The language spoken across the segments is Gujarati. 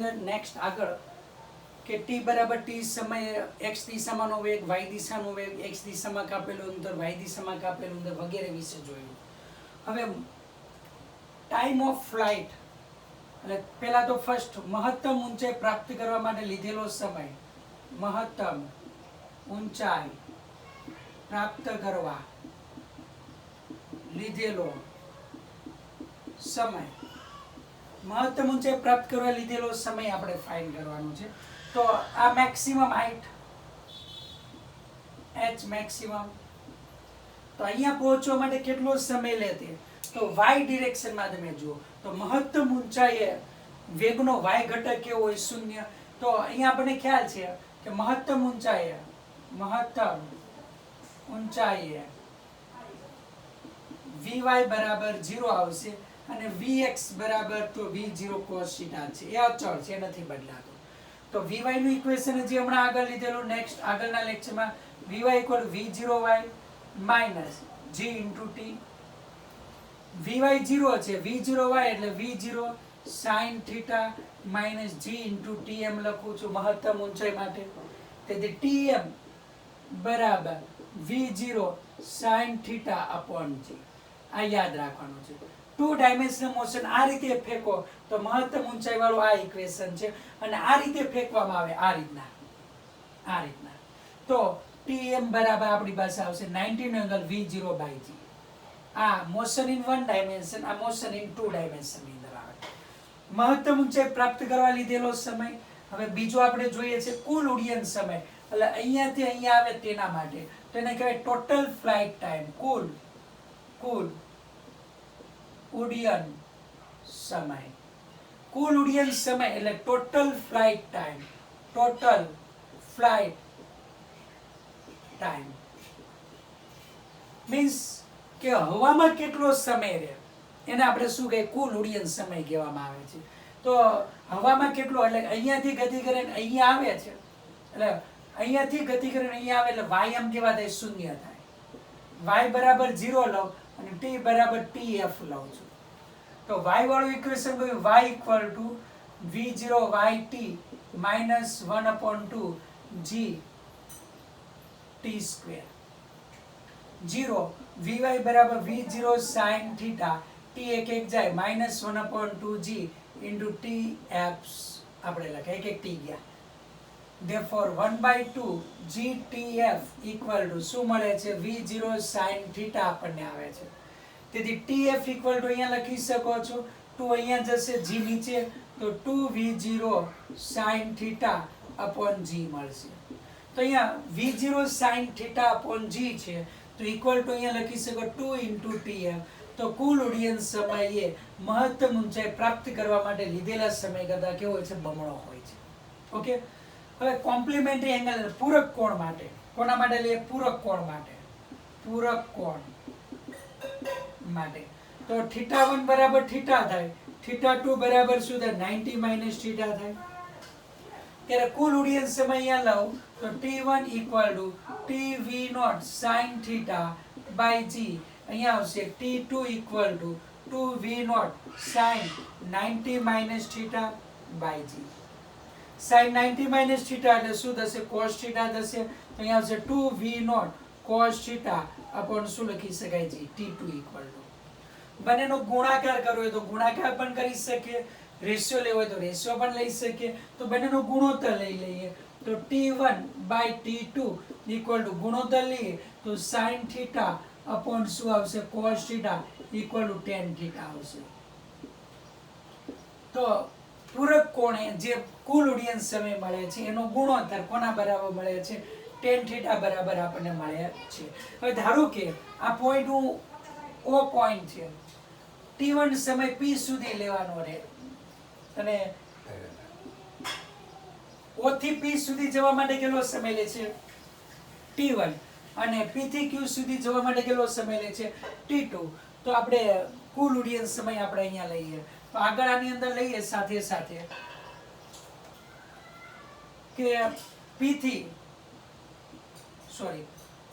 અંદર નેક્સ્ટ આગળ કે t બરાબર t સમયે x દિશામાંનો વેગ, y દિશાનો વેગ, x દિશામાં કાપેલું અંતર, y દિશામાં કાપેલું અંતર વગેરે વિશે જોયું. હવે ટાઈમ ઓફ ફ્લાઇટ એટલે પહેલા તો ફર્સ્ટ મહત્તમ ઊંચાઈ પ્રાપ્ત કરવા માટે લીધેલો સમય, મહત્તમ ઊંચાઈ પ્રાપ્ત કરવા લીધેલો સમય, મહત્તમ ઊંચાઈ પ્રાપ્ત કરવા લીધેલો સમય આપણે ફાઇન્ડ કરવાનો છે. તો આ મેક્સિમમ હાઈટ h મેક્સિમમ, તો અહીંયા પહોંચવા માટે કેટલો સમય લેતે, તો y ડિરેક્શનમાં તમે જુઓ તો મહત્તમ ઊંચાઈએ વેગનો y ઘટક કેવો હોય, 0. તો અહીંયા આપણને ખ્યાલ છે કે મહત્તમ ઊંચાઈએ vy બરાબર 0 આવશે અને vx બરાબર તો v0 cos θ છે, એ અચળ છે, નથી બદલાતો. તો vy નું ઇક્વેશન જે હમણાં આગળ લીધેલું નેક્સ્ટ આગળના લેક્ચરમાં vy v0y minus g into t. vy 0 છે, v0y એટલે v0 sin θ minus g into t એમ લખું છું મહત્તમ ઊંચાઈ માટે. તેથી tm બરાબર v0 sin θ upon g. આ યાદ રાખવાનું છે. 2 ડાયમેન્શનલ મોશન આ રીતે ફેંકો તો મહત્તમ ઊંચાઈ વાળું આ ઇક્વેશન છે, અને આ રીતે ફેંકવામાં આવે આ રીતના તો tm બરાબર આપણી પાસે આવશે 90 નો એંગલ v0 by g. આ મોશન ઇન 1 ડાયમેન્શન, આ મોશન ઇન 2 ડાયમેન્શન ની અંદર આવે. મહત્તમ ઊંચાઈ પ્રાપ્ત કરવા લીધેલો સમય. હવે બીજો આપણે જોઈએ છે કુલ ઉડ્ડયન સમય, એટલે અહીંયાથી અહીંયા આવે તેના માટે તો એને કહેવાય ટોટલ ફ્લાઇટ ટાઈમ. કુલ ઉડ્ડયન સમય, કુલ ઉડ્ડયન સમય એટલે ટોટલ ફ્લાઇટ ટાઈમ મીન્સ કે હવામાં કેટલો સમય રહે એને આપણે શું કહીએ, કુલ ઉડ્ડયન સમય કહેવામાં આવે છે. તો હવામાં કેટલો એટલે અહીંયાથી ગતિ કરીને અહીંયા આવે છે, એટલે અહીંયાથી ગતિ કરીને અહીંયા આવે એટલે y એમ કેવા થાય, 0 થાય. y બરાબર 0 લઉં અને t બરાબર tf લઉં છું. તો y વાળું ઇક્વેશન કહ્યું y equal to v0yt minus 1/2 g t square. 0 vy બરાબર v0 sin θ t એક જાય minus 1/2 g into tf આપણે લખે એક t ગયા. therefore 1/2 gtf equal to શું મળે છે, v0 sin θ આપણને આવે છે. તેથી tf equal to અહીંયા લખી શકો છો 2 અહીંયા જશે g નીચે તો 2v0 sin θ upon g મળશે. તો અહીંયા v0 sin θ upon g છે તો equal to અહીંયા લખી શકો 2 into tf. તો કુલ ઉડ્ડયન સમયે મહત્તમ ઊંચાઈ પ્રાપ્ત કરવા માટે લીધેલા સમય કરતા કેવો હોય છે, બમણો હોય છે. ઓકે, હવે કોમ્પ્લિમેન્ટરી એંગલ પૂરક કોણ માટે, કોના માટે લઈએ, પૂરક કોણ માટે તો θ1 બરાબર θ થાય, θ2 બરાબર શું થાય, 90 માઈનસ θ થાય. ત્યારે કુલ ઉડ્ડયન સમય અહીંયા લઉં તો t1 equal to tv0 sin θ by g. અહીંયા આવશે t2 equal to 2v0 sin 90 minus θ by g. sin 90 minus θ એટલે શું થશે, cos θ થશે. તો અહીંયા આવશે 2v0 cos θ upon શું લખી શકાય g, t2 equal to. બંનેનો ગુણાકાર કરવો હોય તો ગુણાકાર પણ કરી શકીએ, રેશિયો લેવો હોય તો રેશિયો પણ લઈ શકીએ. તો બંનેનો ગુણોત્તર લઈ લઈએ તો t1 by t2 equal to ગુણોત્તર લઈએ તો sin θ upon શું આવશે, cos θ equal to tan θ આવશે. તો પૂરક કોણે જે કુલ ઉડ્ડયન સમય મળે છે એનો ગુણોત્તર કોના બરાબર મળે છે, tan θ બરાબર આપણને મળે છે. હવે ધારો કે આ પોઈન્ટ હું O પોઈન્ટ છે, t1 સમય p સુધી લેવાનો રહે અને O થી p સુધી જવા માટે કેટલો સમય લે છે, t1, અને p થી q સુધી જવા માટે કેટલો સમય લે છે, t2. તો આપણે કુલ ઉડ્ડયન સમય આપણે અહીંયા લઈએ તો આગળ આની અંદર લઈએ સાથે સાથે કે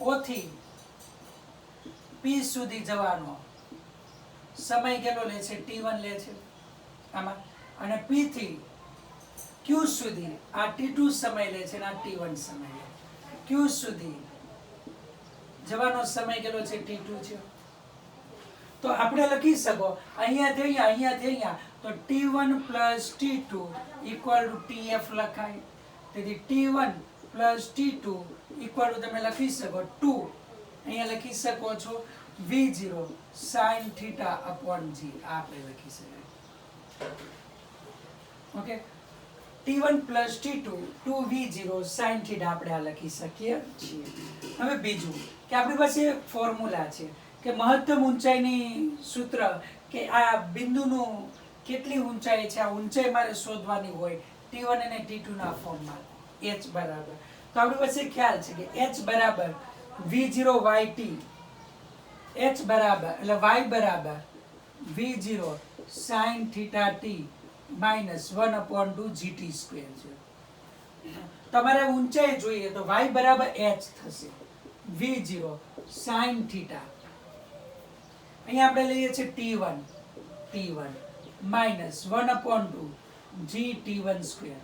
O થી p સુધી જવાનો સમય કેટલો લે છે, t1 લે છે આમાં, અને p થી ક્યુ સુધી આ T2 સમય લે છે અને આ T1 સમય લે. ક્યુ સુધી જવાનો સમય કેટલો છે? T2 છે. તો આપણે લખી શકો અહીંયાથી અહીંયા તો T1 plus T2 equal to TF લખાય. તેથી T1 plus T2 equal to તમે લખી શકો 2, અહીંયા લખી શકો છો V0 sin theta upon G. આ આપણે લખી શકાય. Okay, T1 plus T2 2V0 sin theta આપણે આ લખી શકીએ છીએ. હવે બીજું કે આપણી પાસે ફોર્મ્યુલા છે કે મહત્તમ ઊંચાઈની સૂત્ર કે આ બિંદુનું કેટલી ઊંચાઈ છે, આ ઊંચાઈ મારે શોધવાની હોય T1 અને T2 ના ફોર્મમાં. h બરાબર, તો આપણી પાસે ખ્યાલ છે કે h બરાબર V0 YT, h બરાબર એટલે y બરાબર V0 sin theta t minus 1/2 GT square છે. તમારે ઊંચાઈ જોઈએ તો y બરાબર h થશે, V0 sin theta અહીંયા આપણે લઈએ છીએ T1 minus 1/2 GT1 સ્ક્વેર.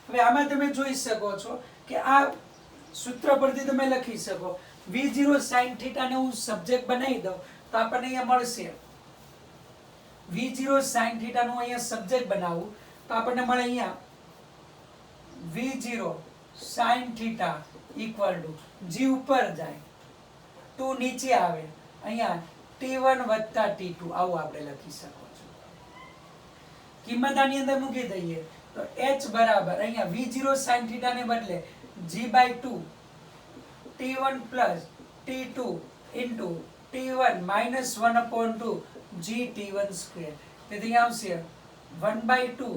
હવે આમાં તમે જોઈ શકો છો કે આ સૂત્ર પરથી તમે લખી શકો V0 sin theta ને હું સબ્જેક્ટ બનાવી દઉં તો આપણને અહીંયા મળશે V0 sin theta નું અહીંયા સબ્જેક્ટ બનાવું તો આપણને મળે અહીંયા V0 sin theta equal to G ઉપર જાય 2 નીચે આવે અહીંયા T1 વત્તા T2 આવું આપણે લખી શકો છો. કિંમત આની અંદર મૂકી દઈએ તો h બરાબર અહીંયા V0 sin theta ને બદલે G/2 T1 plus T2 into T1 minus 1/2 GT1 square. તેથી આવશે 1/2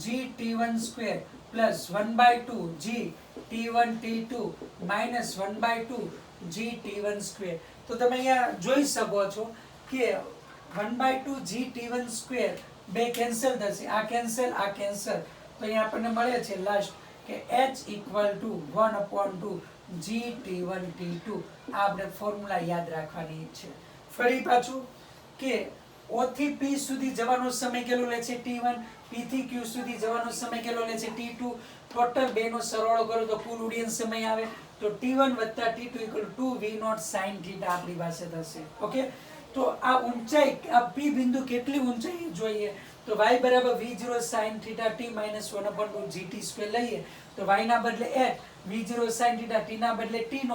GT1 square plus 1/2 GT1 T2 minus 1/2 GT1 square. તો તમે અહીંયા જોઈ શકો છો કે 1/2 GT1 square બે કેન્સલ થશે, આ કેન્સલ તો અહીંયા આપણને મળે છે લાસ્ટ કે h equal to 1/2 GT1 T2. આ આપણે ફોર્મ્યુલા યાદ રાખવાની છે. ફરી પાછું કે O થી P સુધી જવાનો સમય કેટલો લે છે T1, P થી Q સુધી જવાનો સમય કેટલો લે છે T2. ટોટલ બેનો સરવાળો કરો તો કુલ ઉડ્ડયન સમય આવે તો T1 વત્તા T2 equal to 2V0 sin theta આપણી પાસે થશે. ઓકે, તો આ ઊંચાઈ આ P બિંદુ કેટલી ઊંચાઈ જોઈએ તો y બરાબર V0 sin theta t minus 1/2 GT square લઈએ તો y ના બદલે h, V0 sin theta t ના બદલે T1,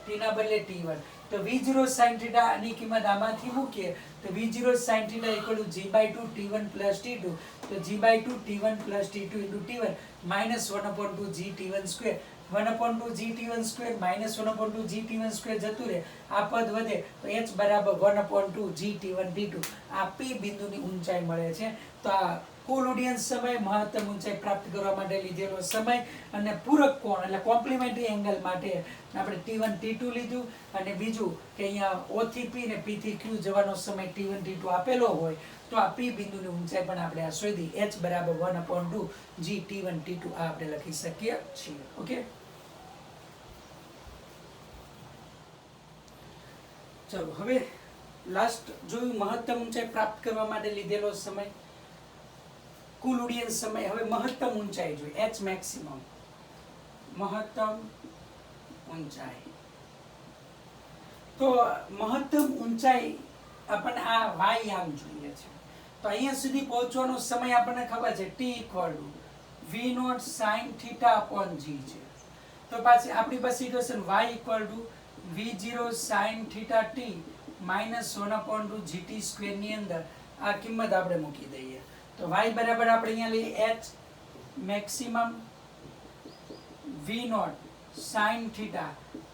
t ના બદલે T1. તો V0 sin theta ની કિંમત આમાંથી મૂકીએ તો V0 sin theta equal to G/2 T1 plus T2. તો G/2 T1 plus T2 into T1 minus 1/2 GT1 square. 1/2 GT1 square minus 1/2 GT1 square જતું રહે, આ પદ વધે તો h બરાબર 1/2 GT1 T2. આ P બિંદુની ઊંચાઈ મળે છે. તો આ કુલ ઉડ્ડયન સમય, મહત્તમ ઊંચાઈ પ્રાપ્ત કરવા માટે લીધેલો સમય અને પૂરક કોણ એટલે કોમ્પ્લિમેન્ટરી એંગલ માટે આપણે T1 T2 લીધું અને બીજું કે અહીંયા O થી P ને P થી Q જવાનો સમય T1 T2 આપેલો હોય તો આ P બિંદુની ઊંચાઈ પણ આપણે આ શોધી h બરાબર 1/2 GT1 T2 આ આપણે લખી શકીએ છીએ. ઓકે, ચલો હવે લાસ્ટ જોયું મહત્તમ ઊંચાઈ પ્રાપ્ત કરવા માટે લીધેલો સમય, કુલ ઉડ્ડયન સમય. હવે મહત્તમ ઊંચાઈ જોઈએ h મેક્સિમમ, મહત્તમ ઊંચાઈ. તો મહત્તમ ઊંચાઈ આપણને આ y આમ જોઈએ છે તો અહીંયા સુધી પહોંચવાનો સમય આપણને ખબર છે t equal to V0 sin theta upon g છે. તો પાછી આપણી પાસે equation y equal to V0 sin theta t minus 1/2 GT square ની અંદર આ કિંમત આપણે મૂકી દઈએ તો y બરાબર આપણે અહીંયા લઈએ h maximum V0 sin theta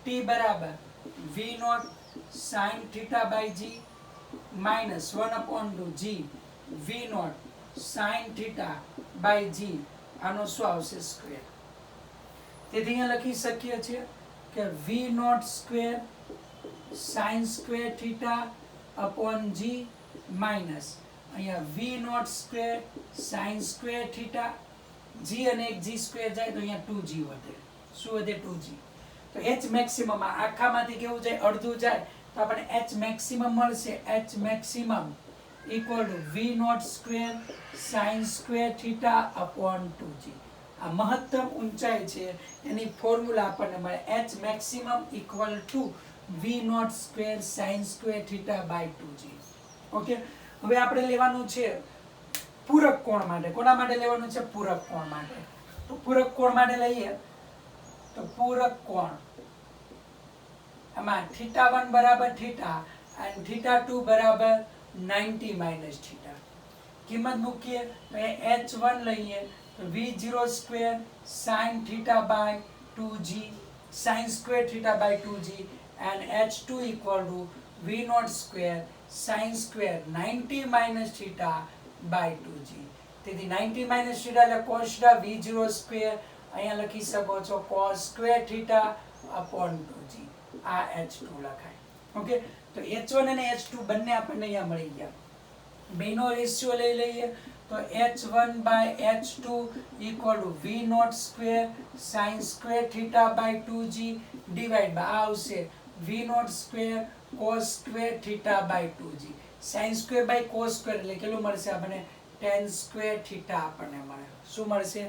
t બરાબર V0 sin theta by g minus 1/2 g V0 sin theta by g આનો શું આવશે સ્ક્વેર. તેથી અહીંયા લખી શકીએ છીએ કે V0 square sin square theta upon g minus અહીંયા V0 square sin square theta, g અને એક g સ્ક્વેર જાય તો અહીંયા 2g વધે. શું વધે? 2g. તો h મેક્સિમમ આખામાંથી કેવું જાય? અડધું જાય તો આપણને h મેક્સિમમ મળશે. h maximum equal to V naught square sine square theta upon 2g. આ મહત્તમ ઊંચાઈ છે એની ફોર્મ્યુલા આપણને મળે h maximum equal to V naught square sine square theta by 2g. Okay, હવે આપણે લેવાનું છે પૂરક કોણ માટે. કોના માટે લેવાનું છે? પૂરક કોણ માટે. તો પૂરક કોણ માટે લઈએ તો પૂરક કોણ આમાં θ1 બરાબર થીટા અને θ2 બરાબર 90 માઇનસ થીટા. કિંમત મૂકીએ તો એ h1 લઈએ તો v0 square sin theta by 2g sin square theta by 2g and h2 equal to v0 square sin square 90 minus theta by 2g. તેથી 90 માઇનસ થીટા એટલે cos થીટા v0 સ્ક્વેર અહીંયા લખી શકો છો cos square theta upon 2g. આ h2 લખાય. ઓકે, તો h1 અને h2 બંને આપણને અહીંયા મળી ગયા. બેનો રેશિયો લઈ લઈએ તો h1 by h2 equal to v0 square sin square theta by 2g divide by આવશે v0 square cos square theta by 2g. sin square by cos square એટલે કેટલું મળશે આપણને? tan સ્ક્વેર થીટા આપણને મળે. શું મળશે?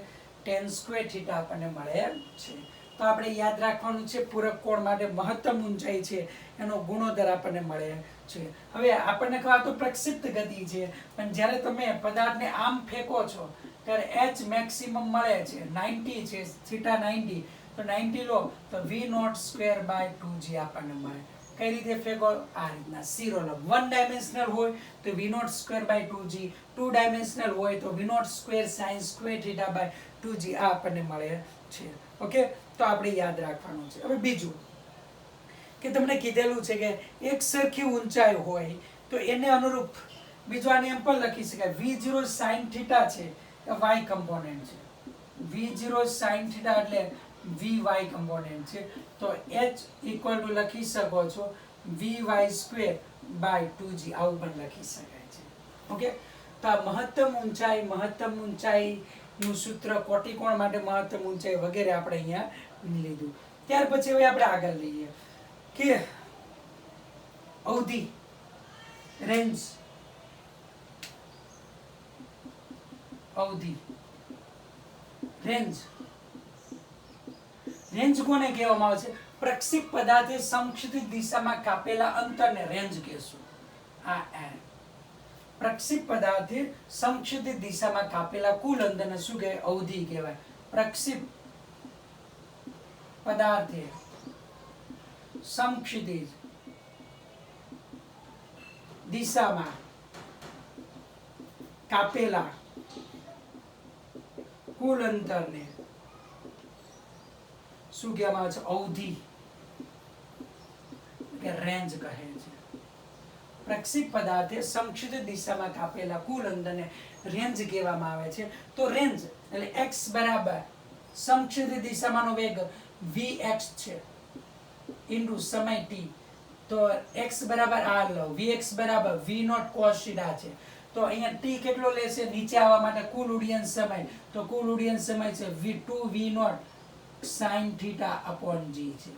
tan સ્ક્વેર થીટા આપણને મળે છે. તો આપણે યાદ રાખવાનું છે પૂરક કોણ માટે મહત્તમ ઊંચાઈ છે એનો ગુણોત્તર આપણને મળે છે. હવે આપણને કહો તો પ્રક્ષિપ્ત ગતિ છે, પણ જ્યારે તમે પદાર્થને આમ ફેંકો છો ત્યારે h મેક્સિમમ મળે છે 90 છે, થીટા 90 તો 90 લો તો v0 સ્ક્વેર બાય 2g આપણને મળે. કઈ રીતે ફેંકો? આ રીતના ઝીરો લો. 1 ડાયમેન્શનલ હોય તો v0 square by 2g, 2 dimensional હોય તો v0 square sin square theta by 2g આ આપણને મળે છે. ઓકે, તો આપણે યાદ રાખવાનું છે. હવે બીજું કે તમને કીધેલું છે કે એક સરખી ઊંચાઈ હોય તો એને અનુરૂપ બીજો આને એમ પણ લખી શકાય v0 sin થીટા છે એ y કમ્પોનન્ટ છે. v0 sin થીટા એટલે vy કમ્પોનન્ટ છે તો h ઇક્વલ ટુ લખી શકો છો vy સ્ક્વેર બાય 2g આવું પણ લખી શકાય છે. ઓકે, તો આ મહત્તમ ઊંચાઈ નું સૂત્ર કોટિકોણ માટે મહત્તમ ઊંચાઈ વગેરે આપણે અહીંયા લીધું. ત્યાર પછી હવે આપણે આગળ લઈએ કે અવધિ રેન્જ. રેન્જ કોને કહેવામાં આવે છે? પ્રક્ષેપ પદાર્થે સંક્ષિપ્ત દિશામાં કાપેલા અંતરને રેન્જ કહેશું. આ પ્રક્ષેપ પદાર્થે સંક્ષિપ્ત દિશામાં કાપેલા કુલ અંતરને શું કહેવાય? અવધિ કહેવાય. પ્રક્ષેપ પદાર્થે સંક્ષિપ્ત દિશામાં કાપેલા કુલ અંતરને શું કહેવામાં આવે છે? અવધિ કે રેન્જ કહે છે. પ્રક્ષેપ પદાર્થે સંક્ષિપ્ત દિશામાં કાપેલા કુલ અંતરને રેન્જ કહેવામાં આવે છે. તો રેન્જ એટલે x બરાબર સંક્ષિપ્ત દિશામાંનો વેગ vx છે ઇન્ટુ સમય t. તો x બરાબર r લો, vx બરાબર v0 cos θ છે. તો અહીંયા t કેટલો લેશે નીચે આવવા માટે? કુલ ઉડ્ડયન સમય. તો કુલ ઉડ્ડયન સમય છે v2 v0 sin θ upon g છે.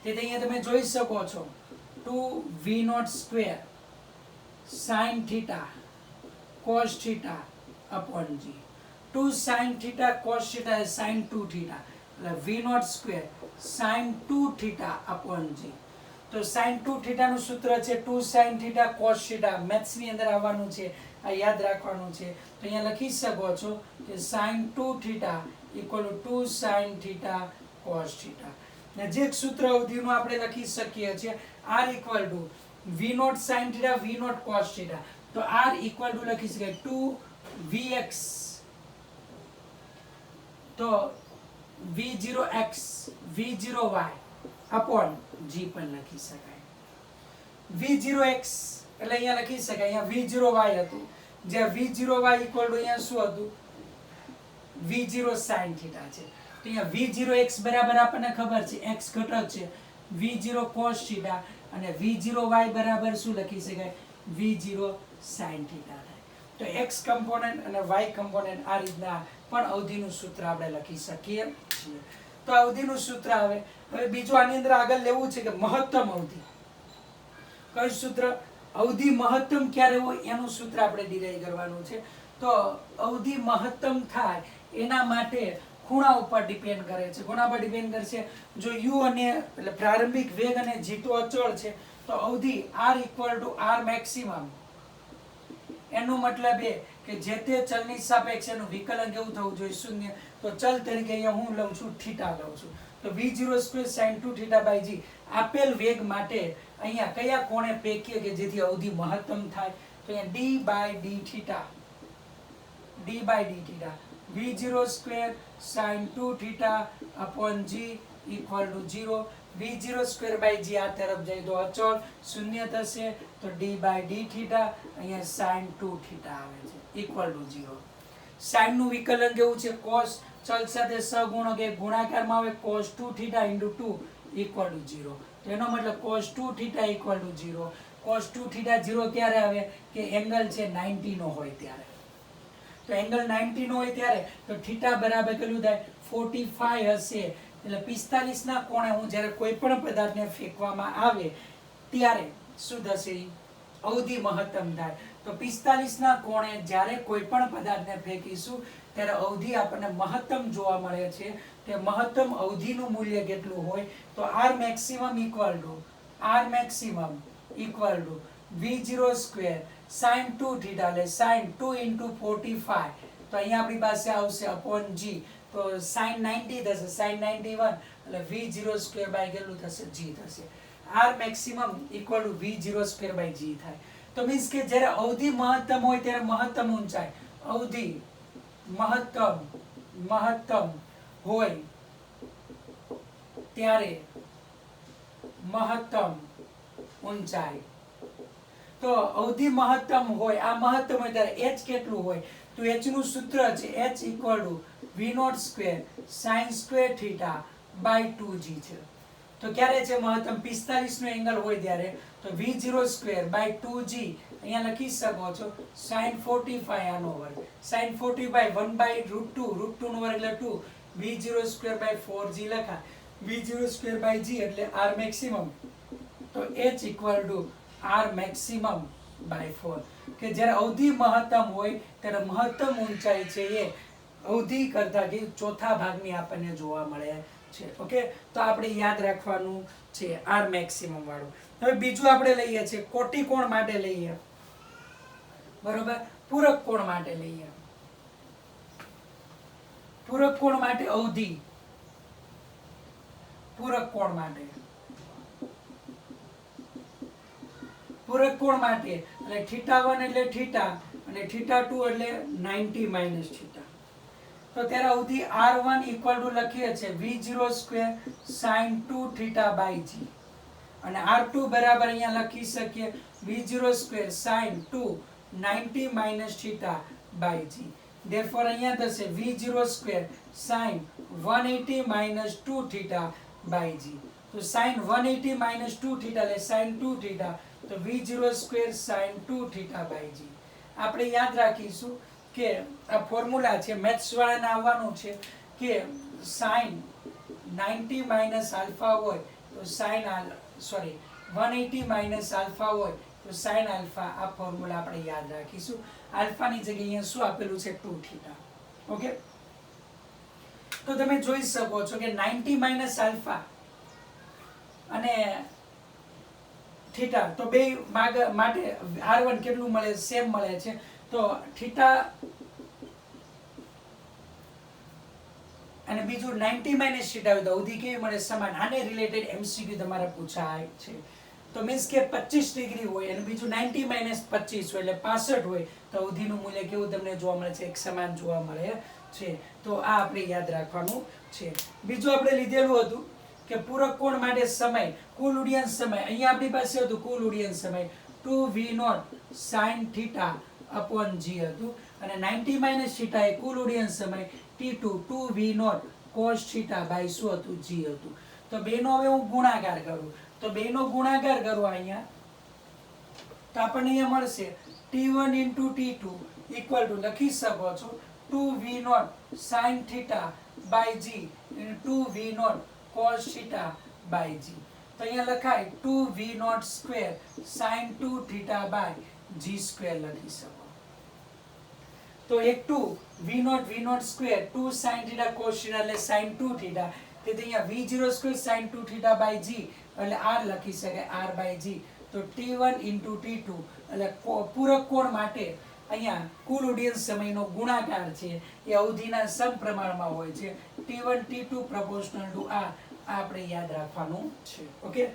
તેથી અહીંયા તમે જોઈ શકો છો 2 v0 square sin θ cos θ upon g. 2 sin θ cos θ is sin 2 θ એટલે v0 square sin 2 θ upon g. તો sin 2 θ નું સૂત્ર છે 2 sin θ cos θ. મેથ્સ ની અંદર આવવાનું છે, આ યાદ રાખવાનું છે. તો અહીંયા લખી શકો છો કે sin 2 θ equal to 2 sin θ cos θ. નજીક સૂત્ર અવધિનું આપણે લખી શકીએ છીએ r equal to v0 sin θ v0 cos θ. તો r equal to લખી શકાય 2 vx તો v0x v0y upon g પણ લખી શકાય. v0x એટલે અહીંયા લખી શકાય અહીંયા v0y હતું, જ્યાં v0y equal to અહીંયા શું હતું? v0 sin θ છે. તો અહીંયા v0x બરાબર આપણને ખબર છે x ઘટક છે v0 cos θ અને v0y બરાબર શું લખી શકાય? v0 sin θ થાય. તો x કમ્પોનન્ટ અને y કમ્પોનન્ટ આ રીતના પણ અવધિનું સૂત્ર આપણે લખી શકીએ છીએ. તો અવધિનું સૂત્ર હવે બીજું આની અંદર આગળ લેવું છે કે મહત્તમ અવધિ. કયું સૂત્ર? અવધિ મહત્તમ ક્યારે હોય એનું સૂત્ર આપણે ડિરાઈવ કરવાનું છે. તો અવધિ મહત્તમ થાય એના માટે ખૂણા ઉપર ડિપેન્ડ કરે છે. કોના પર ડિપેન્ડ કરશે? જો u અને એટલે પ્રારંભિક વેગ અને g તો અચળ છે, તો અવધિ r equal to r maximum, એનો મતલબ એ કે જે તે ચલની સાપેક્ષે એનું વિકલન કેવું થવું જોઈએ? શૂન્ય. તો ચલ તરીકે અહીંયા હું લઉં છું થીટા લઉં છું. તો v0 square sin 2 theta by g આપેલ વેગ માટે અહીંયા કયા કોણે ફેંકીએ કે જેથી અવધિ મહત્તમ થાય? તો અહીંયા d by d theta, d by d theta, v0 square sin 2 theta upon g equal to 0. v0 square by g આ તરફ જાય તો અચળ શૂન્ય થશે, તો d બાય d થીટા અહીંયા sin 2 થીટા આવે છે ઇક્વલ ટુ 0. sin નું વિકલન કેવું છે? cos ચલ સાથે સહગુણક એક ગુણાકારમાં આવે cos 2 theta into 2 equal to 0. તો એનો મતલબ cos 2 theta equal to 0. cos 2 theta 0 ક્યારે આવે? કે એંગલ છે 90 નો હોય ત્યારે. તો એંગલ 90 નો હોય ત્યારે તો થીટા બરાબર કેટલું થાય? 45 હશે. એટલે 45 ના કોણે હું જ્યારે કોઈ પણ પદાર્થને ફેંકવામાં આવે ત્યારે શું થશે? અવધિ મહત્તમ થાય. તો 45 ના કોણે જ્યારે કોઈ પણ પદાર્થને ફેંકીશું ત્યારે અવધિ આપણને મહત્તમ જોવા મળે છે. તે મહત્તમ અવધિનું મૂલ્ય કેટલું હોય? તો r maximum equal to v0 square sin 2 theta, એટલે sin 2 into 45. તો અહીંયા આપણી પાસે આવશે અપોન g. તો sin 90 થશે, sin 91 એટલે v0 સ્ક્વેર બાય કેટલું થશે? g થશે. r maximum equal to v0 square by g થાય. તો મીન્સ કે જ્યારે અવધિ મહત્તમ હોય ત્યારે મહત્તમ ઊંચાઈ, અવધિ મહત્તમ હોય ત્યારે મહત્તમ ઊંચાઈ. તો અવધિ મહત્તમ હોય, આ મહત્તમ હોય ત્યારે h કેટલું હોય? તો h નું સૂત્ર છે h equal to v0 square sin square theta by 2g છે. તો ક્યારે છે મહત્તમ? 45 નો એંગલ હોય ત્યારે. તો v0 સ્ક્વેર બાય 2g અહીંયા લખી શકો છો sin 45 આનો વર્ગ, sin 45 1 બાય √2 નો વર્ગ એટલે 2, v0 સ્ક્વેર બાય 4g લખાય. v0 સ્ક્વેર બાય g એટલે r મેક્સિમમ. તો h equal to r maximum by 4. કે જ્યારે અવધિ મહત્તમ હોય ત્યારે મહત્તમ ઊંચાઈ છે એ અવધિ કરતા કે ચોથા ભાગની આપણને જોવા મળે છે. ઓકે, તો આપણે યાદ રાખવાનું છે r મેક્સિમમ વાળું. હવે બીજું આપણે લઈએ છીએ કોટી કોણ માટે લઈએ, બરોબર? પૂરક કોણ માટે લઈએ. પૂરક કોણ માટે અવધિ, પૂરક કોણ માટે, પૂરક કોણ માટે એટલે θ1 એટલે થીટા અને θ2 એટલે 90 માઇનસ થીટા. તો ત્યારે અવધિ r1 ઇક્વલ ટુ લખીએ છીએ v0 square sin 2 theta by g અને r2 બરાબર અહીંયા લખી શકીએ v0 square sin 2 90 minus theta by g. therefore અહીંયા થશે v0 square sin 180 minus 2 theta by g. તો sin 180 માઇનસ 2 થીટા એટલે sin 2 થીટા, તો v0 square sin 2 theta by g. આપણે યાદ રાખીશું કે આ ફોર્મ્યુલા છે મેથ્સ વાળાને આવવાનું છે કે sin 90 માઇનસ આલ્ફા હોય તો sin 180 માઇનસ આલ્ફા હોય તો sin આલ્ફા. આ ફોર્મ્યુલા આપણે યાદ રાખીશું. આલ્ફાની જગ્યાએ અહીંયા શું આપેલું છે? 2 થીટા. ઓકે, તો તમે જોઈ શકો છો કે 90 માઇનસ આલ્ફા અને થીટા તો બે માટે r1 કેટલું મળે? સેમ મળે છે. તો થીટા અને બીજું 90 માઇનસ થીટા હોય તો અવધિ કેવી મળે? સમાન. આને રિલેટેડ MCQ તમારે પૂછાય છે. તો મીન્સ કે 25 ડિગ્રી હોય અને બીજું 90 માઇનસ 25 હોય એટલે 65 હોય તો અવધિનું મૂલ્ય કેવું તમને જોવા મળે છે? એક સમાન જોવા મળે છે. તો આ આપણે યાદ રાખવાનું છે. બીજું આપણે લીધેલું હતું કે પૂરક કોણ માટે સમય, કુલ ઉડ્ડયન સમય. અહીંયા આપણી પાસે હતું કુલ ઉડ્ડયન સમય 2v0 sin theta upon g હતું અને 90 માઇનસ થીટા એ કુલ ઉડ્ડયન સમય t2 2v0 cos theta by શું હતું? g હતું. તો બેનો હવે હું ગુણાકાર કરું તો બેનો ગુણાકાર કરવા અહીંયા તો આપણને અહીંયા મળશે t1 into t2 equal to લખી શકો છો 2v0 sin theta by g 2v0 cos theta by g. તો અહીંયા લખાય 2v0 sin 2 theta by g square લખી શકો. તો એક 2 v0 square 2 sin theta cos theta એટલે sin 2 theta, તેથી અહીંયા v0 square sin 2 theta by g એટલે r લખી શકાય r by g. તો t1 into t2 એટલે પૂરક કોણ માટે અહીંયા કુલ ઉડ્ડયન સમયનો ગુણાકાર છે એ અવધિના સમપ્રમાણમાં હોય છે. t1 t2 proportional to r આપણે યાદ રાખવાનું છે. ઓકે,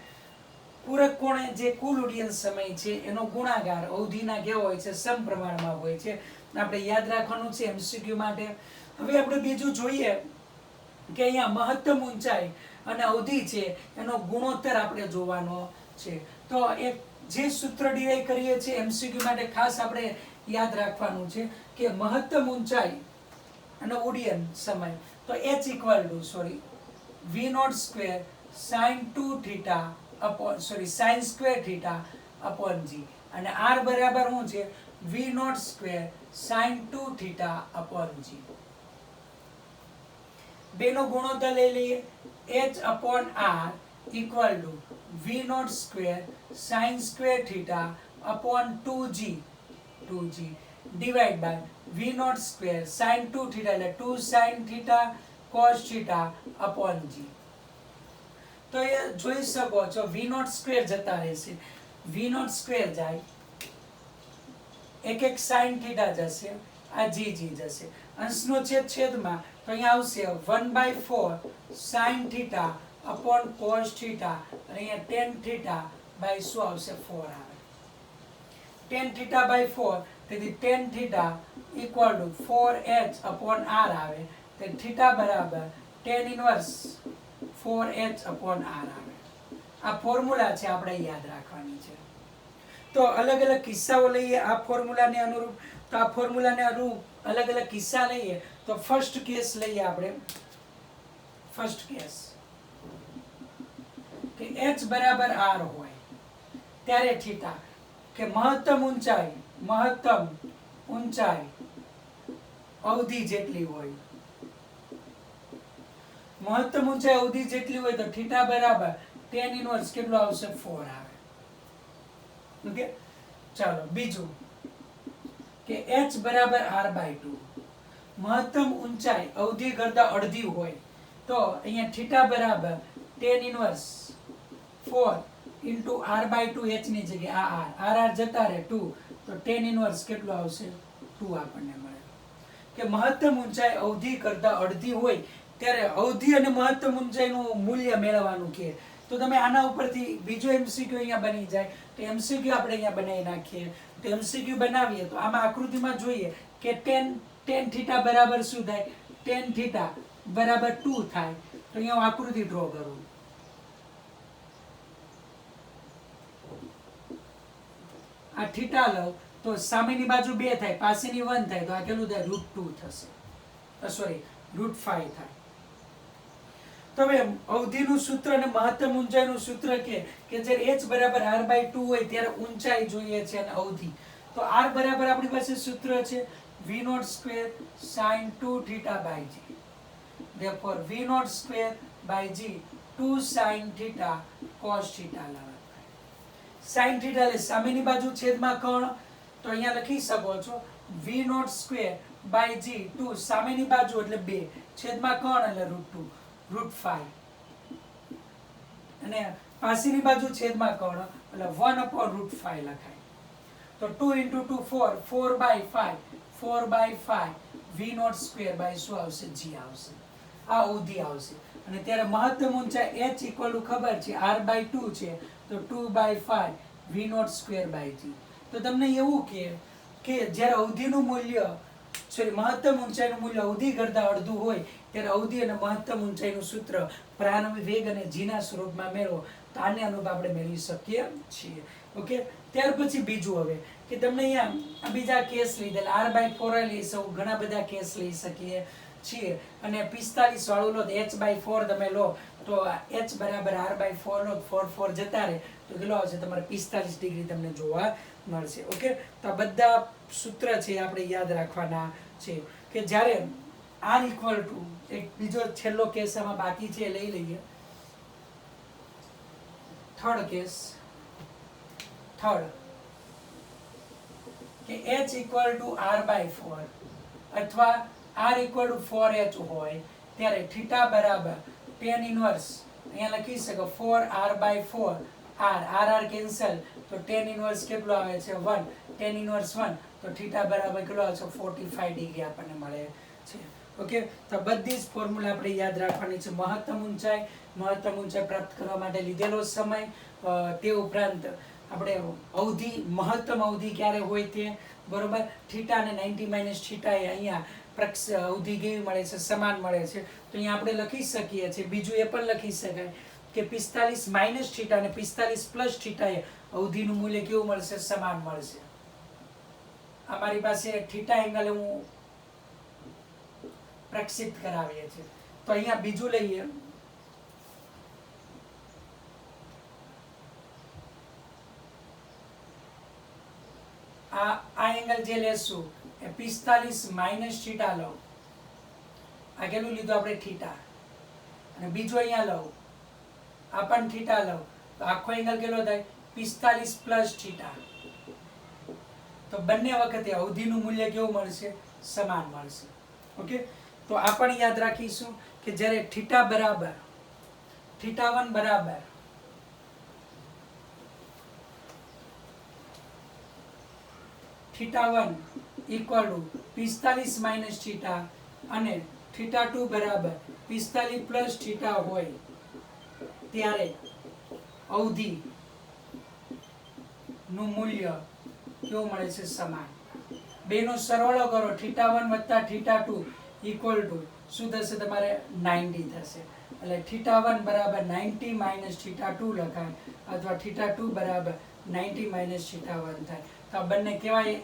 પૂરક કોણ જે કુલ ઉડ્ડયન સમય છે એનો ગુણાકાર અવધિના કેવો હોય છે, સમપ્રમાણમાં હોય છે. આપણે યાદ રાખવાનું છે MCQ માટે. હવે આપણે બીજું જોઈએ કે અહીંયા મહત્તમ ઊંચાઈ અને અવધિ છે એનો ગુણોત્તર આપણે જોવાનો છે. તો એક જે સૂત્ર ડિરાઈવ કરીએ છીએ MCQ માટે ખાસ આપણે યાદ રાખવાનું છે કે મહત્તમ ઊંચાઈ અને ઉડ્ડયન સમય તો h equal to v0 square sin 2 theta upon sin square theta upon g અને r બરાબર શું છે v0 square sin 2 theta upon g. બેનો ગુણોત્તર લઈ લઈએ. h upon r equal to v0 square sin square theta upon 2g divide by v0 square sin 2 theta એટલે 2 sin theta cos theta upon g. તો એ જોઈ શકો છો v0 square જતા રહેશે, v0 square જાય, એક sin theta જશે, આ g જશે, અંશનો છેદ છેદમાં, તો અહીંયા આવશે 1/4 sin theta upon cos theta અને અહીંયા tan theta by શું આવશે 4 આવે. tan theta by 4 તેથી tan theta equal to 4h upon r આવે. તો theta બરાબર tan inverse 4h upon r આવે. આ ફોર્મ્યુલા છે આપણે યાદ રાખવાની છે. તો અલગ અલગ કિસ્સાઓ લઈએ આ ફોર્મ્યુલાને અનુરૂપ. તો આ ફોર્મ્યુલાને અનુરૂપ અલગ અલગ કિસ્સા લઈએ. તો ફર્સ્ટ કેસ લઈએ આપણે. ફર્સ્ટ કેસ કે h બરાબર r હોય ત્યારે થીટા કે મહત્તમ ઊંચાઈ અવધિ જેટલી હોય, મહત્તમ ઊંચાઈ અવધિ જેટલી હોય તો થીટા બરાબર tan ઇન્વર્સ કેટલો આવશે 4 આવે. ઓકે, ચાલો બીજું કે h બરાબર r/2 મહત્તમ ઊંચાઈ અવધિ કરતા અડધી હોય તો અહીંયા થીટા બરાબર tan inverse 4 into r/2 h ની જગ્યાએ આ r જતા રહે 2 તો tan ઇન્વર્સ કેટલો આવશે 2 આપણને મળે. કે મહત્તમ ઊંચાઈ અવધિ કરતા અડધી હોય ત્યારે અવધિ અને મહત્તમ ઊંચાઈનું મૂલ્ય મેળવવાનું કે તો તમે આના ઉપરથી બીજો MCQ અહીંયા બની જાય. તો MCQ આપણે અહીંયા બનાવી નાખીએ. તો MCQ બનાવીએ તો આમાં આકૃતિમાં જોઈએ કે tan થીટા બરાબર શું થાય, tan થીટા બરાબર 2 થાય. તો અહીંયા હું આકૃતિ ડ્રો કરું. આ થીટા લઉં તો સામેની બાજુ 2 થાય, પાસેની 1 થાય, તો આ કેટલું થાય √2 થશે, √5 થાય. તો હવે અવધિનું સૂત્ર અને મહત્તમ ઊંચાઈનું સૂત્ર કે જ્યારે h બરાબર r/2 હોય ત્યારે ઊંચાઈ જોઈએ છે અને અવધિ. તો r બરાબર આપણી પાસે સૂત્ર છે v0 square sin 2 theta by g. therefore v0 square by g 2 sin theta cos theta લાવે. sin theta એટલે સામેની બાજુ છેદમાં કોણ, તો અહીંયા લખી શકો છો v0 square by g 2 સામેની બાજુ એટલે 2 છેદમાં કોણ એટલે √2 √5 અને પાછળની બાજુ છેદમાં કોણ એટલે 1/√5 લખાય. તો 2 into 2 4 4/5 v0 square by શું આવશે g આવશે. આ અવધિ આવશે. અને ત્યારે મહત્તમ ઊંચાઈ h ઇક્વલ ખબર છે r/2 છે તો 2/5 v0 square by g. તો તમને એવું કે જ્યારે અવધિનું મૂલ્ય મહત્તમ ઊંચાઈનું મૂલ્ય અવધિ કરતા અડધું હોય ત્યારે અવધિ અને મહત્તમ ઊંચાઈનું સૂત્ર પ્રારંભિક વેગ અને g ના સ્વરૂપમાં મેળવો તો આને અનુરૂપ આપણે મેળવી શકીએ છીએ. ઓકે, ત્યાર પછી બીજું હવે કે તમને અહીંયા બીજા કેસ લીધેલા r/4 લઈ શકો, ઘણા બધા કેસ લઈ શકીએ છીએ. અને 45 વાળું લો h/4 તમે લો તો h બરાબર r/4 લો 4 જતા રહે તો કેટલો આવશે તમારે 45 ડિગ્રી તમને જોવા મળશે. ઓકે, તો આ બધા સૂત્ર છે આપણે યાદ રાખવાના છે કે જ્યારે r ઇક્વલ ટુ એક બીજો છેલ્લો કેસ આમાં બાકી છે લઈ લઈએ. થર્ડ કેસ, થર્ડ કે h ઇક્વલ ટુ r/4 અથવા r ઇક્વલ ટુ 4h હોય ત્યારે થીટા બરાબર tan ઇન્વર્સ, અહીંયા લખી શકો 4r/4, r કેન્સલ તો tan ઇન્વર્સ કેટલો આવે છે 1, tan ઇન્વર્સ 1 તો થીટા બરાબર કેટલો આવે છે 45 ડિગ્રી આપણને મળે છે. ઓકે, તો બધી જ ફોર્મ્યુલા આપણે યાદ રાખવાની છે. મહત્તમ ઊંચાઈ પ્રાપ્ત કરવા માટે લીધેલો સમય, તે ઉપરાંત આપણે અવધિ, મહત્તમ અવધિ ક્યારે હોય તે, બરોબર. થીટા અને 90 માઇનસ થીટા એ અહીંયા અવધિ કેવી મળે છે, સમાન મળે છે. તો અહીંયા આપણે લખી શકીએ છીએ. બીજું એ પણ લખી શકાય કે 45 માઇનસ થીટા અને 45 પ્લસ થીટા એ અવધિનું મૂલ્ય કેવું મળશે, સમાન મળશે. અમારી પાસે થીટા એંગલ હું પ્રક્ષિપ્ત કરાવીએ છીએ. તો અહીંયા બીજું લઈએ, આ એંગલ જે લેશું એ 45 માઇનસ થીટા લો. આ કેટલું લીધું આપણે થીટા, અને બીજું અહીંયા લઉં, આ પણ થીટા લઉં, તો આખો એંગલ કેટલો થાય 45 પ્લસ થીટા. તો બંને વખતે અવધિનું મૂલ્ય કેવું મળશે, સમાન મળશે. ઓકે, તો આ પણ યાદ રાખીશું કે જ્યારે થીટા બરાબર θ1 બરાબર θ1 ઇક્વલ ટુ 45 માઇનસ થીટા અને θ2 બરાબર 45 પ્લસ થીટા હોય ત્યારે અવધિ નું મૂલ્ય કેવું મળે છે, સમાન. બેનો સરવાળો કરો, θ1 વત્તા θ2 ઇક્વલ ટુ શું થશે તમારે 90 થશે. એટલે θ1 બરાબર 90 માઇનસ θ2 લખાય અથવા θ2 બરાબર 90 માઇનસ θ1 થાય. તો આ બંને કહેવાય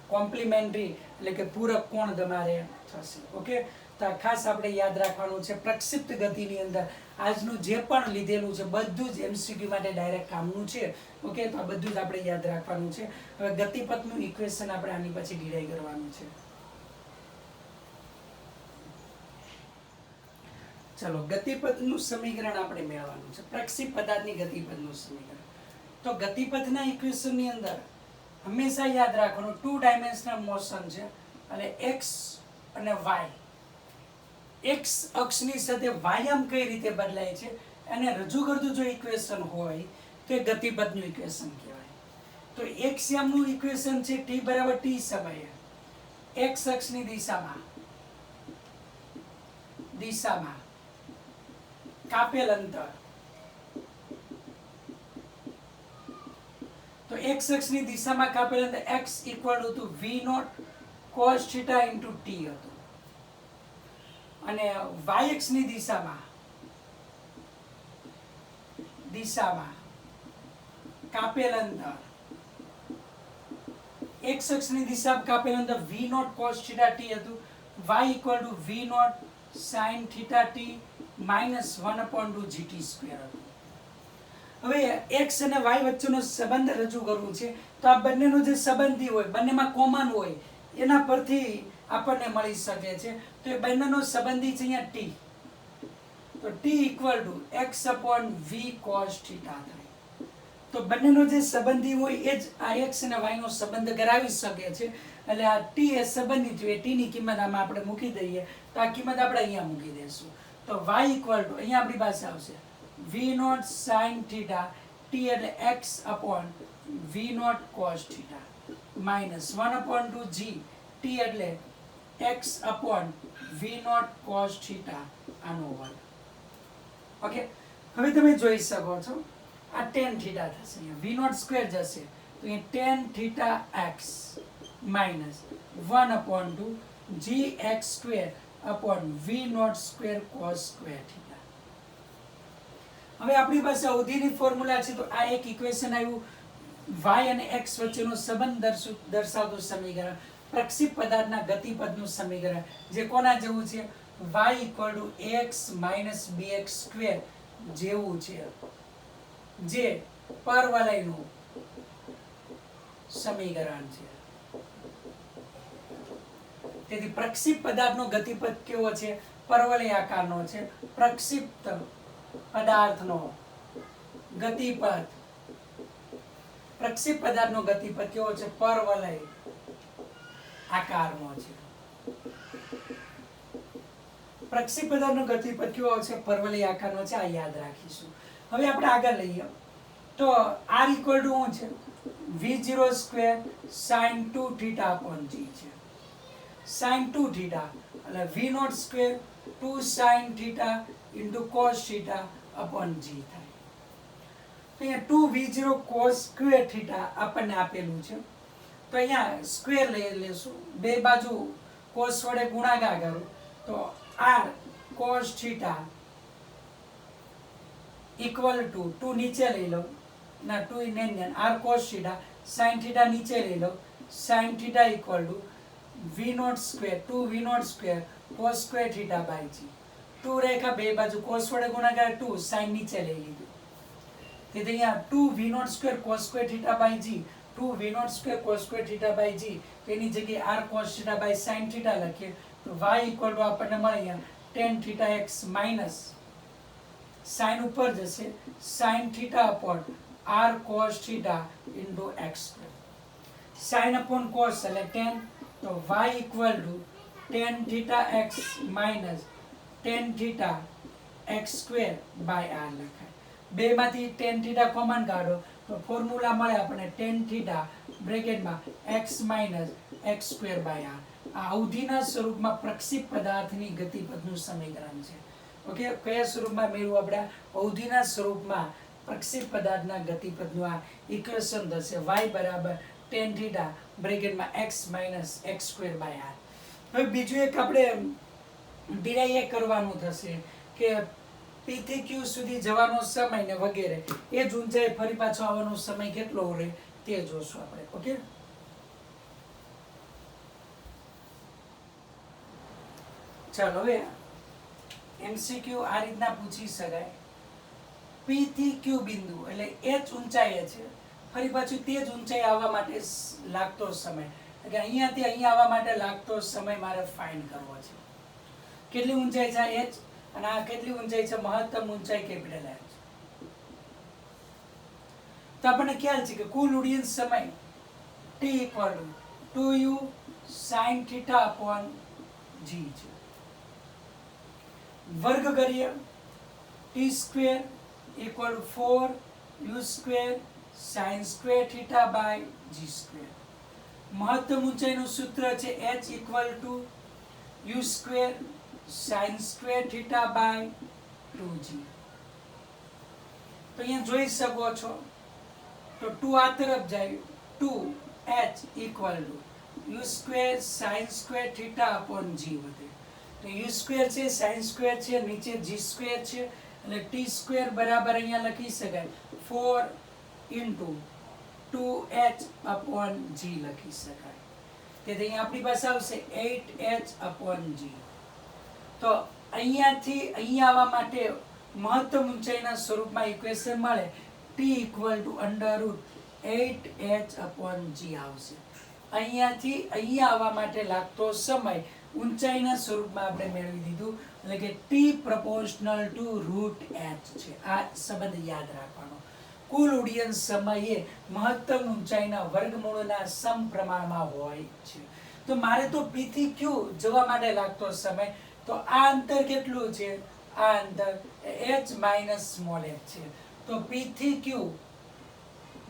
કોમ્પ્લિમેન્ટરી, એટલે કે પૂરક કોણ તમારે થશે. ઓકે, તો ખાસ આપણે યાદ રાખવાનું છે. પ્રક્ષિપ્ત ગતિની અંદર આજનું જે પણ લીધેલું છે બધું જ એમસીક્યુ માટે ડાયરેક્ટ કામનું છે. ઓકે, તો આ બધું જ આપણે યાદ રાખવાનું છે. હવે ગતિપથનું ઇક્વેશન આપણે આની પછી ડિરાઈ કરવાનું છે. ચલો, ગતિપથનું સમીકરણ આપણે મેળવવાનું છે. પ્રક્ષિપ્ત પદાર્થની ગતિપથનું સમીકરણ. તો ગતિપથના ઇક્વેશનની અંદર હંમેશા યાદ રાખવાનું 2 ડાયમેન્શનલ મોશન છે અને x અને y, x અક્ષની સાથે y આમ કઈ રીતે બદલાય છે અને રજૂ કરતું જો ઇક્વેશન હોય તો એ ગતિપથનું ઇક્વેશન કહેવાય. તો x યામનું ઇક્વેશન છે t બરાબર t સમયે x અક્ષની દિશામાં કાપેલ અંતર, તો x અક્ષની દિશામાં કાપેલ અંતર x equal to v0 cos θ into t હતું, અને y અક્ષની દિશામાં કાપેલ અંતર, x અક્ષની દિશામાં કાપેલ અંતર v0 cos θ t હતું, y equal to v0 sin θ t minus 1/2 gt square હતું. હવે x અને y વચ્ચેનો સંબંધ રજૂ કરવું છે. તો આ બંનેનો જે સંબંધી હોય, બંનેમાં કોમન હોય, એના પરથી આપણને મળી શકે છે. તો એ બંનેનો સંબંધી છે અહીંયા t. તો t equal two x/v cos θ થાય. તો બંનેનો જે સંબંધી હોય એ જ આ x અને y નો સંબંધ કરાવી શકે છે. એટલે આ t એ સંબંધિત હોય, t ની કિંમત આમાં આપણે મૂકી દઈએ. તો આ કિંમત આપણે અહીંયા મૂકી દઈશું. તો y ઇક્વલ ટુ અહીંયા આપણી પાસે આવશે v0 sin θ t એટલે x/v0 cos θ minus 1/2 g t એટલે x/v0 cos θ આનો વર્ગ. ઓકે, હવે તમે જોઈ શકો છો આ tan θ થશે, અહીંયા v0 સ્ક્વેર જશે તો અહીંયા tan θx minus 1/2 gx square upon v0 square cos square θ. હવે આપણી પાસે અવધિની ફોર્મ્યુલા છે. તો આ એક ઇક્વેશન આવ્યું, y અને x વચ્ચેનો સંબંધ દર્શાવતું સમીકરણ, પ્રક્ષિપ્ત પદાર્થના ગતિપથનું સમીકરણ, જે કોના જેવું છે, y equal two ax minus bx square જેવું છે, જે પરવલયનું સમીકરણ છે. તેથી પ્રક્ષિપ્ત પદાર્થનો ગતિપથ કેવો છે, પરવલય આકારનો છે. પ્રક્ષિપ્ત પદાર્થનો ગતિપથ, પ્રક્ષેપ પદાર્થનો ગતિપથ કેવો છે? પરવલય આકારનો છે. પ્રક્ષેપ પદાર્થનો ગતિપથ કેવો છે? પરવલય આકારનો છે. આ યાદ રાખીશું. હવે આપણે આગળ લઈએ તો r ઇક્વલ ટુ શું છે? v0 square sin 2 theta upon g છે. sin 2 થીટા એટલે v0 square 2 sin theta into cos theta upon g થાય. તો અહીંયા 2v0 cos સ્ક્વેર થીટા આપણને આપેલું છે. તો અહીંયા સ્ક્વેર લઈ લેશું, બે બાજુ cos વડે ગુણાકાર કરું તો r cos theta equal to 2 નીચે લઈ લો ના 2 ને r cos theta sin theta નીચે લઈ લો, sin theta equal to v0 square 2v0 square cos square theta by g. 2 રેખા બે બાજુ cos વડે ગુણાકાર 2 sin નીચે લઈ લીધું. તેથી અહીંયા 2v0 square cos square theta by g, 2v0 square cos square theta by g, તેની જગ્યાએ r cos theta by sin theta લખીએ તો y ઇક્વલ ટુ આપણને મળે અહીંયા tan theta x minus sin ઉપર જશે sin theta upon r cos theta into x square. sin upon cos એટલે tan, તો y equal to tan theta x minus tan theta x square by r લખાય. બેમાંથી tan થીટા કોમન કાઢો તો ફોર્મ્યુલા મળે આપણને tan થીટા બ્રેકેટમાં x minus x square by r. આ અવધિના સ્વરૂપમાં પ્રક્ષેપ પદાર્થની ગતિપથનું સમીકરણ છે. ઓકે, કયા સ્વરૂપમાં મેળવું? આપણે અવધિના સ્વરૂપમાં પ્રક્ષેપ પદાર્થના ગતિપથનું આ ઇક્વેશન થશે y બરાબર tan થીટા બ્રેકેટમાં x minus x square by r. હવે બીજું એક આપણે ડિરાઈ કરવાનું થશે કે p થી q સુધી જવાનો સમય ને વગેરે, એ જ ઊંચાઈ ફરી પાછો આવવાનો સમય કેટલો રહે તે જોશું આપણે. ઓકે, ચાલો હવે એમસીક્યુ આ રીતના પૂછી શકાય. p થી q બિંદુ એટલે h ઊંચાઈ છે, ફરી પાછું તે જ ઊંચાઈ આવવા માટે લાગતો સમય, એટલે અહીંયાથી અહીંયા આવવા માટે લાગતો સમય મારે ફાઇન્ડ કરવો છે. કેટલી ઊંચાઈ છે h અને આ કેટલી ઊંચાઈ છે? મહત્તમ ઊંચાઈ કેપિટલ h. તો આપણને ખ્યાલ છે કે કુલ ઉડ્ડયન સમય t equal to 2u sin theta upon g છે. વર્ગ કરીએ t square equal to 4u square sin square theta by g square. મહત્તમ ઊંચાઈનું સૂત્ર છે h equal to u square sin square theta by 2g. તો અહીંયા જોઈ શકો છો તો 2 આ તરફ જાય, 2h equal to u square sin square theta upon g વધે. તો u સ્ક્વેર છે, sin સ્ક્વેર છે, નીચે g સ્ક્વેર છે એટલે t સ્ક્વેર બરાબર અહીંયા લખી શકાય 4 ઇન્ટુ 2h અપોન g લખી શકાય. તેથી અહીંયા આપણી પાસે આવશે 8h અપોન g. તો અહીંયાથી અહીંયા આવવા માટે મહત્તમ ઊંચાઈના સ્વરૂપમાં ઇક્વેશન મળે t equal two under root 8h upon g આવશે. અહીંયાથી અહીંયા આવવા માટે લાગતો સમય ઊંચાઈના સ્વરૂપમાં આપણે મેળવી દીધું, એટલે કે t proportional to root h છે. આ સંબંધ યાદ રાખવાનો. કુલ ઉડ્ડયન સમયે મહત્તમ ઊંચાઈના વર્ગમૂળના સમપ્રમાણમાં હોય છે. તો મારે તો p થી q જવા માટે લાગતો સમય, તો આ અંતર કેટલું છે? આ અંતર h માઈનસ સ્મોલ h છે. તો p થી q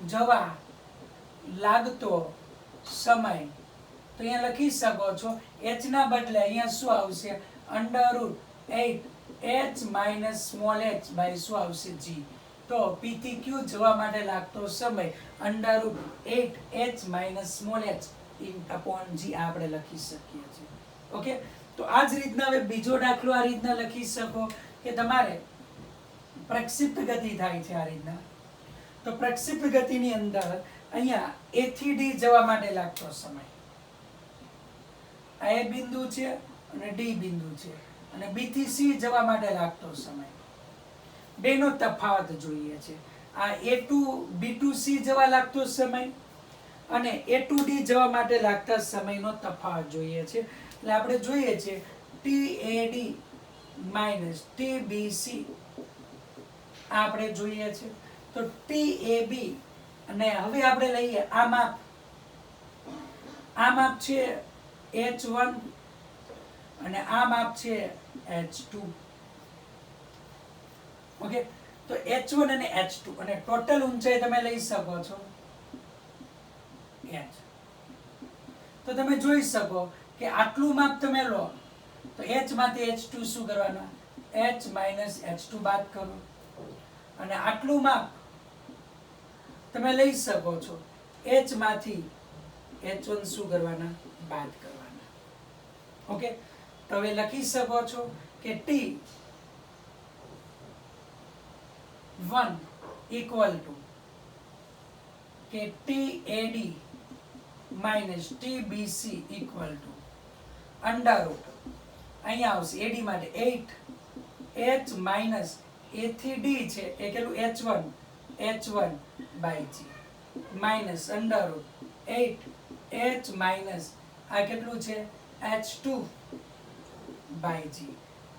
જવા લાગતો સમય તો અહીંયા લખી શકો છો h ના બદલે અહીંયા શું આવશે? Under root 8h minus small h by શું આવશે? g. તો p થી q જવા માટે લાગતો સમય under root 8h minus small h upon g આપણે લખી શકીએ છીએ. ઓકે, તો આ જ રીતના હવે બીજો દાખલો આ રીતના લખી શકો કે તમારે પ્રક્ષિપ્ત ગતિ થાય છે આ રીતના. તો પ્રક્ષિપ્ત ગતિની અંદર અહીંયા a થી d જવા માટે લાગતો સમય, આ a બિંદુ છે અને d બિંદુ છે, અને b થી c જવા માટે લાગતો સમય, બેનો તફાવત જોઈએ છે. આ a2 b2c જવા લાગતો સમય અને a2d જવા માટે લાગતા સમયનો તફાવત જોઈએ છે. એટલે આપણે જોઈએ છે TAD માઈનસ TBC આપણે જોઈએ છે. તો TAB, અને હવે આપણે લઈએ આ માપ છે H1 અને આ માપ છે H2. ઓકે, તો H1 અને H2 અને ટોટલ ઊંચાઈ તમે લઈ શકો છો h. તો તમે જોઈ શકો કે આટલું માપ તમે લો તો h માંથી H2 શું કરવાના, h H2 બાદ કરો, અને આટલું માપ તમે લઈ શકો છો h માંથી H1 શું કરવાના, બાદ કરવાના. ઓકે, તો હવે લખી શકો છો કે T1 equal to કે TAD minus TBC equal to under root, અહીંયા આવશે AD માટે 8h minus A થી D છે એ કેટલું H1 by G minus under root 8h minus આ કેટલું છે H2 by G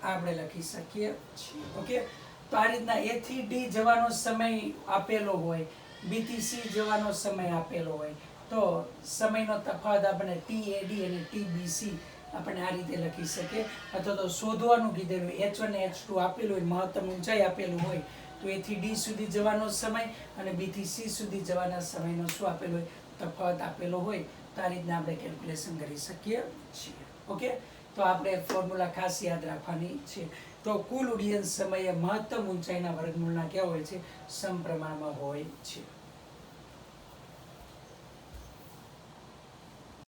આપણે લખી શકીએ છીએ. ઓકે, તો આ રીતના A થી D જવાનો સમય આપેલો હોય, B થી C જવાનો સમય આપેલો હોય, તો સમયનો તફાવત આપણે TAD અને TBC આપણે આ રીતે લખી શકીએ. અથવા તો શોધવાનું કીધેલું H1 અને H2 આપેલું હોય, મહત્તમ ઊંચાઈ આપેલું હોય, તો A થી D સુધી જવાનો સમય અને B થી C સુધી જવાના સમયનો શું આપેલો હોય, તફાવત આપેલો હોય. તો આ રીતના આપણે કેલ્ક્યુલેશન કરી શકીએ છીએ. ઓકે, તો આપણે ફોર્મ્યુલા ખાસ યાદ રાખવાની છે. તો કુલ ઉડ્ડયન સમયે મહત્તમ ઊંચાઈના વર્ગમૂળના કેવા હોય છે, સમપ્રમાણમાં હોય છે.